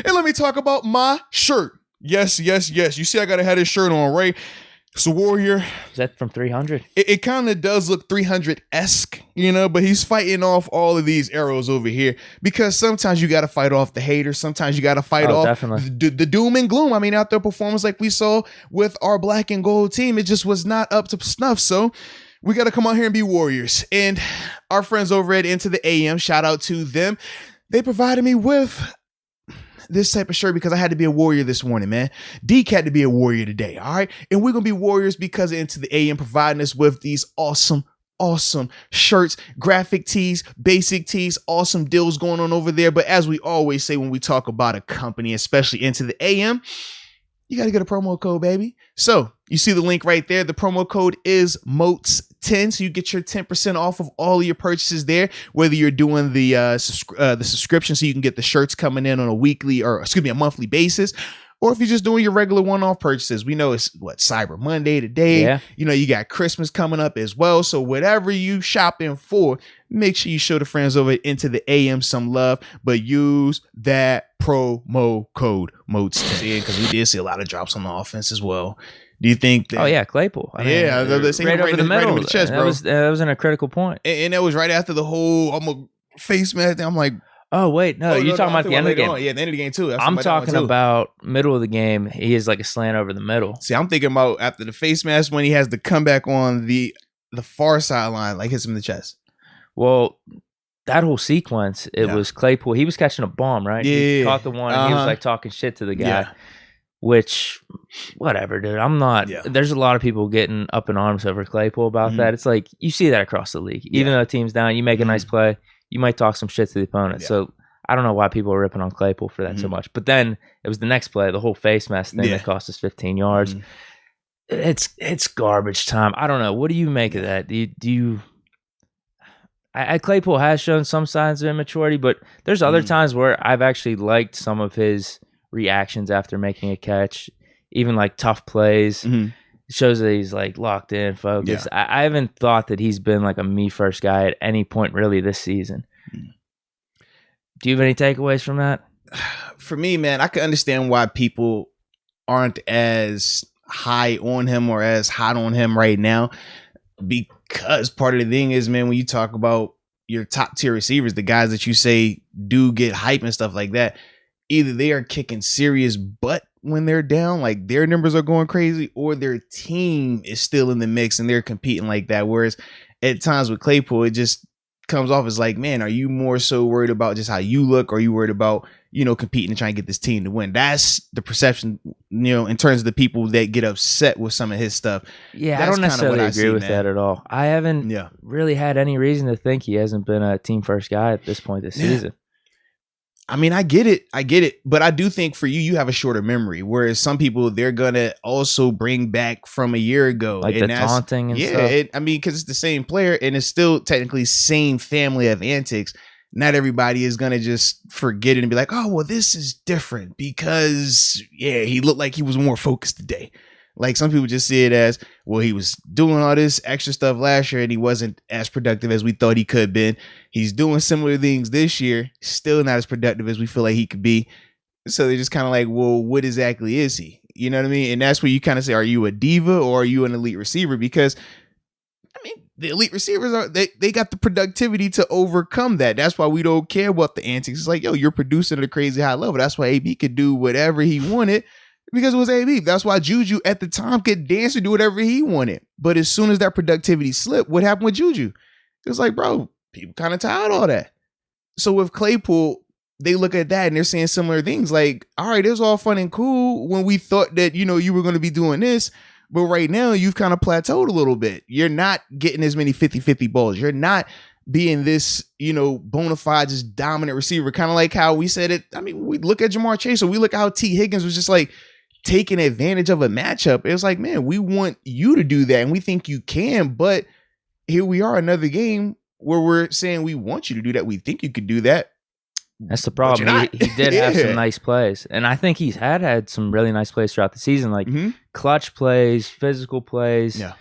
And let me talk about my shirt. Yes. You see, I got to have this shirt on, right? It's a Warrior. Is that from 300? It kind of does look 300-esque, you know, but he's fighting off all of these arrows over here because sometimes you got to fight off the haters. Sometimes you got to fight off the doom and gloom. I mean, out there performance like we saw with our black and gold team, it just was not up to snuff. So we got to come out here and be Warriors. And our friends over at Into the AM, shout out to them. They provided me with this type of shirt because I had to be a Warrior this morning, man. Deke had to be a Warrior today, all right? And we're going to be Warriors because of Into the AM providing us with these awesome shirts, graphic tees, basic tees, awesome deals going on over there. But as we always say when we talk about a company, especially Into the AM, you got to get a promo code, baby. So you see the link right there. The promo code is MOATS10. So you get your 10% off of all of your purchases there, whether you're doing the subscription so you can get the shirts coming in on a monthly basis, or if you're just doing your regular one-off purchases. We know it's Cyber Monday today. Yeah. You know, you got Christmas coming up as well. So whatever you shopping for, make sure you show the friends over Into the AM some love, but use that promo code MOATS10 because we did see a lot of drops on the offense as well. Do you think that? Oh, yeah, Claypool. Right over the middle. Right over the chest, bro. That was in a critical point. And that was right after the whole face mask thing. I'm like, oh, wait, no, you're talking about the end of the game. Yeah, the end of the game, too. I'm talking about middle of the game. He is like a slant over the middle. See, I'm thinking about after the face mask when he has the comeback on the far sideline, like hits him in the chest. Well, that whole sequence, it was Claypool. He was catching a bomb, right? Yeah. He caught the one, and he was like talking shit to the guy, which, whatever, dude. I'm not. Yeah. There's a lot of people getting up in arms over Claypool about that. It's like you see that across the league. Even though a team's down, you make a nice play, you might talk some shit to the opponent. Yeah. So I don't know why people are ripping on Claypool for that so much. But then it was the next play, the whole face mask thing that cost us 15 yards. It's garbage time. I don't know. What do you make of that? Do you Claypool has shown some signs of immaturity, but there's other times where I've actually liked some of his reactions after making a catch, even like tough plays. It shows that he's like locked in, focused. Yeah. I haven't thought that he's been like a me first guy at any point really this season. Do you have any takeaways from that? For me, man, I can understand why people aren't as high on him or as hot on him right now. Because part of the thing is, man, when you talk about your top tier receivers, the guys that you say do get hype and stuff like that, either they are kicking serious butt when they're down, like their numbers are going crazy, or their team is still in the mix and they're competing like that. Whereas at times with Claypool, it just comes off as like, man, are you more so worried about just how you look, or are you worried about, competing and trying to get this team to win? That's the perception, in terms of the people that get upset with some of his stuff. Yeah, I don't necessarily agree with that at all. I haven't really had any reason to think he hasn't been a team first guy at this point this season. I mean, I get it. But I do think for you have a shorter memory, whereas some people, they're going to also bring back from a year ago. Like the taunting and stuff. Because it's the same player and it's still technically same family of antics. Not everybody is going to just forget it and be like, oh, well, this is different because, he looked like he was more focused today. Like some people just see it as, well, he was doing all this extra stuff last year and he wasn't as productive as we thought he could have been. He's doing similar things this year, still not as productive as we feel like he could be. So they're just kind of like, well, what exactly is he? You know what I mean? And that's where you kind of say, are you a diva or are you an elite receiver? Because, the elite receivers they got the productivity to overcome that. That's why we don't care about the antics. It's like, yo, you're producing at a crazy high level. That's why AB could do whatever he wanted. Because it was AB. That's why Juju at the time could dance and do whatever he wanted. But as soon as that productivity slipped, what happened with Juju? It was like, bro, people kind of tired of all that. So with Claypool, they look at that and they're saying similar things. Like, all right, it was all fun and cool when we thought that, you were going to be doing this. But right now, you've kind of plateaued a little bit. You're not getting as many 50-50 balls. You're not being this, bona fide, just dominant receiver. Kind of like how we said it. I mean, we look at Jamar Chase, or we look at how T. Higgins was just like taking advantage of a matchup. It was like, man, we want you to do that, and we think you can. But here we are, another game where we're saying we want you to do that. We think you could do that. That's the problem. He did have some nice plays. And I think he's had some really nice plays throughout the season, like clutch plays, physical plays. Yeah.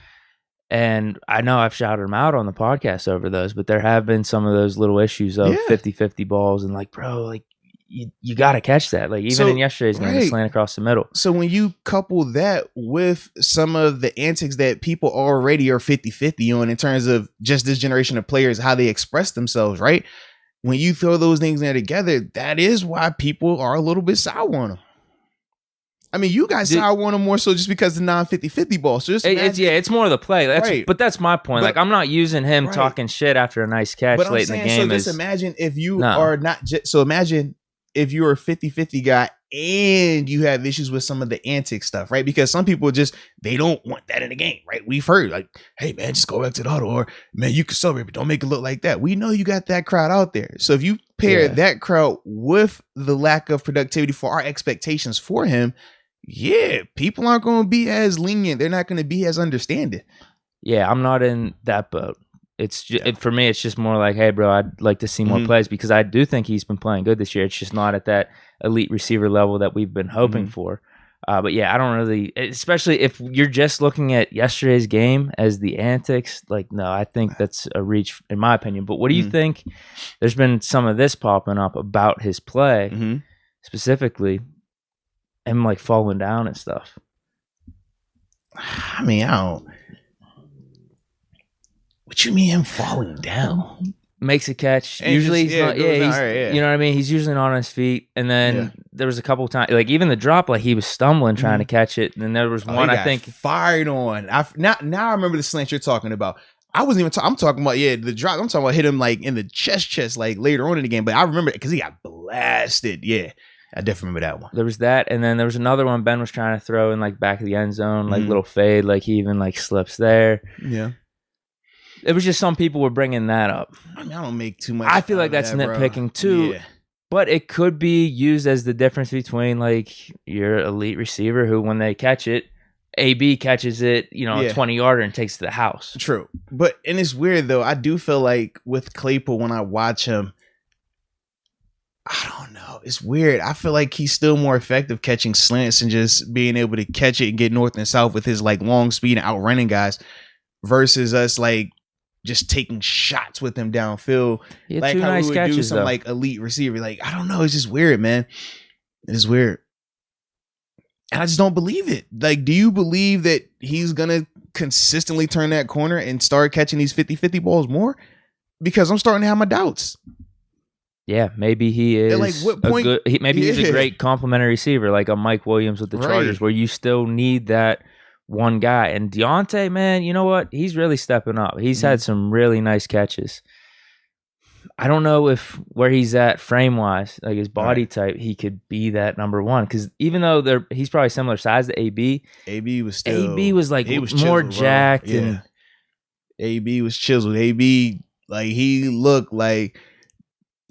And I know I've shouted him out on the podcast over those, but there have been some of those little issues of 50-50 balls and like, bro, like you got to catch that. Like even in yesterday's game, the slant across the middle. So when you couple that with some of the antics that people already are 50-50 on in terms of just this generation of players, how they express themselves, right? When you throw those things there together, that is why people are a little bit sour on them. I mean, you guys sour on them more so just because the non-50-50 ball. So just it's more of the play. But that's my point. Like I'm not using him talking shit after a nice catch late in the game. So just imagine if you are not just. So imagine if you're a 50-50 guy and you have issues with some of the antic stuff, right? Because some people they don't want that in the game, right? We've heard like, hey man, just go back to the huddle, or man, you can celebrate, but don't make it look like that. We know you got that crowd out there. So if you pair that crowd with the lack of productivity for our expectations for him, people aren't going to be as lenient. They're not going to be as understanding. Yeah, I'm not in that boat. It's just, for me, it's just more like, hey, bro, I'd like to see more plays because I do think he's been playing good this year. It's just not at that elite receiver level that we've been hoping for. But yeah, I don't really, especially if you're just looking at yesterday's game as the antics, like, no, I think that's a reach in my opinion. But what do you think? There's been some of this popping up about his play, specifically him like falling down and stuff. I mean, I don't. What you mean him falling down? Makes a catch. And usually he's not. You know what I mean. He's usually not on his feet. And then there was a couple times, like even the drop, like he was stumbling trying to catch it. And then there was one, I think, fired on. Now I remember the slant you're talking about. I wasn't even. I'm talking about the drop. I'm talking about hit him like in the chest, like later on in the game. But I remember it because he got blasted. Yeah. I definitely remember that one. There was that, and then there was another one Ben was trying to throw in like back of the end zone, like little fade, like he even like slips there. Yeah. It was just some people were bringing that up. I mean, I don't make too much. I feel like that's nitpicking too, but it could be used as the difference between like your elite receiver who, when they catch it, AB catches it, a 20-yarder and takes it to the house. True, and it's weird though. I do feel like with Claypool when I watch him, I don't know. It's weird. I feel like he's still more effective catching slants and just being able to catch it and get north and south with his like long speed and outrunning guys versus us like just taking shots with him downfield. Like how we would do some like elite receiver. Like, I don't know. It's just weird, man. It's weird. And I just don't believe it. Like, do you believe that he's going to consistently turn that corner and start catching these 50-50 balls more? Because I'm starting to have my doubts. Yeah, maybe he is. Like, what point? He's a great complementary receiver, like a Mike Williams with the Chargers, where you still need that one guy. And Deontay, man, you know what? He's really stepping up. He's had some really nice catches. I don't know if where he's at frame wise, like his body type, he could be that number one. Because even though he's probably similar size to AB, AB was like he was more chiseled, jacked, and AB was chiseled. AB, like, he looked like.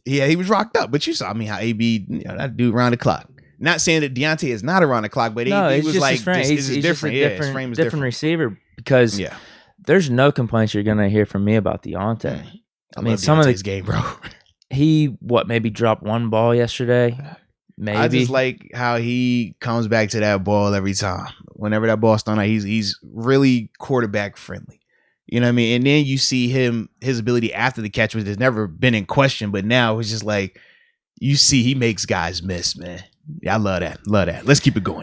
Yeah, he was rocked up, but you saw how AB, that dude around the clock. Not saying that Deontay is not around the clock, but he was like, he's different. His frame is different receiver because there's no complaints you're gonna hear from me about Deontay. I mean, some of his game, bro. He maybe dropped one ball yesterday. Maybe I just like how he comes back to that ball every time. Whenever that ball's thrown out, he's really quarterback friendly. You know what I mean? And then you see his ability after the catch, which has never been in question, but now it's just like you see he makes guys miss, man. Yeah, I love that. Let's keep it going.